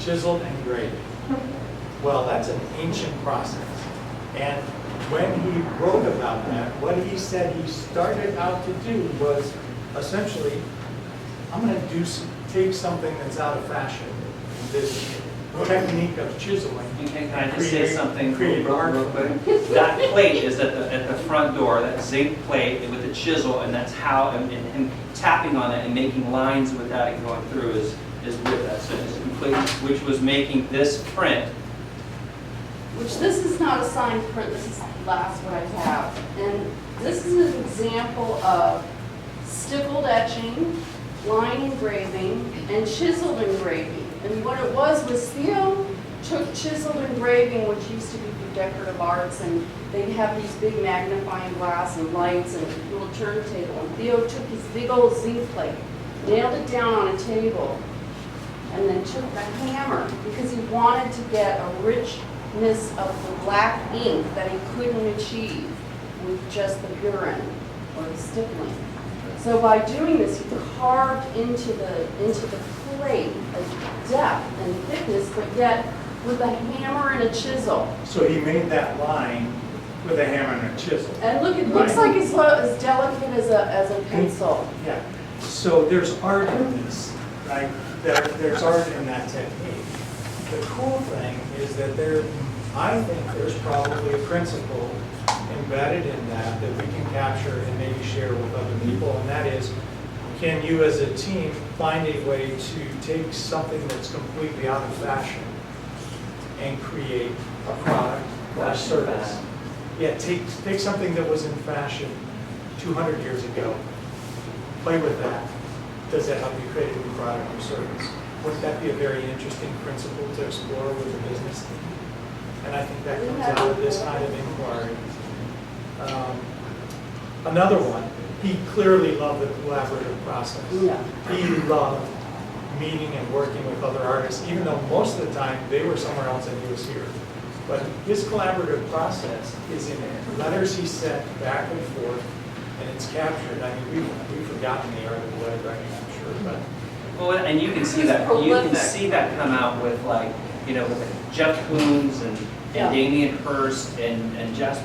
chiseled and graded. Well, that's an ancient process. And when he wrote about that, what he said he started out to do was essentially, I'm going to take something that's out of fashion, this technique of chiseling. Can I just say something create real art. quick? That plate is at the front door, that zinc plate with the chisel, and that's how, and him tapping on it and making lines with that and going through is with that. So it's complete, which was making this print. Which this is not a signed print, this is the last what I have. And this is an example of stippled etching, line engraving, and chiseled engraving. And what it was Theo took chiseled engraving, which used to be for decorative arts, and they'd have these big magnifying glass and lights and a little turntable. And Theo took his big old zinc plate, nailed it down on a table, and then took the hammer, because he wanted to get a richness of the black ink that he couldn't achieve with just the burin or the stippling. So by doing this, he carved into the plate a depth and thickness, but yet with a hammer and a chisel. So he made that line with a hammer and a chisel. And look, it looks like it's as delicate as a pencil. Yeah. So there's art in this, right? There's art in that technique. The cool thing is that I think there's probably a principle embedded in that we can capture and maybe share with other people, and that is, can you as a team find a way to take something that's completely out of fashion and create a product or a service? Yeah, take something that was in fashion 200 years ago, play with that. Does that help you create a new product or service? Wouldn't that be a very interesting principle to explore with a business team? And I think that comes out of this kind of inquiry. Another one, he clearly loved the collaborative process. Yeah. He loved meeting and working with other artists, even though most of the time they were somewhere else and he was here. But his collaborative process is in letters he sent back and forth, and it's captured. I mean, we've forgotten the art of the letter writing, I'm sure, but Well, and you can see that. You can see that come out with with Jeff Koons and Yeah. Damien Hirst and Jasper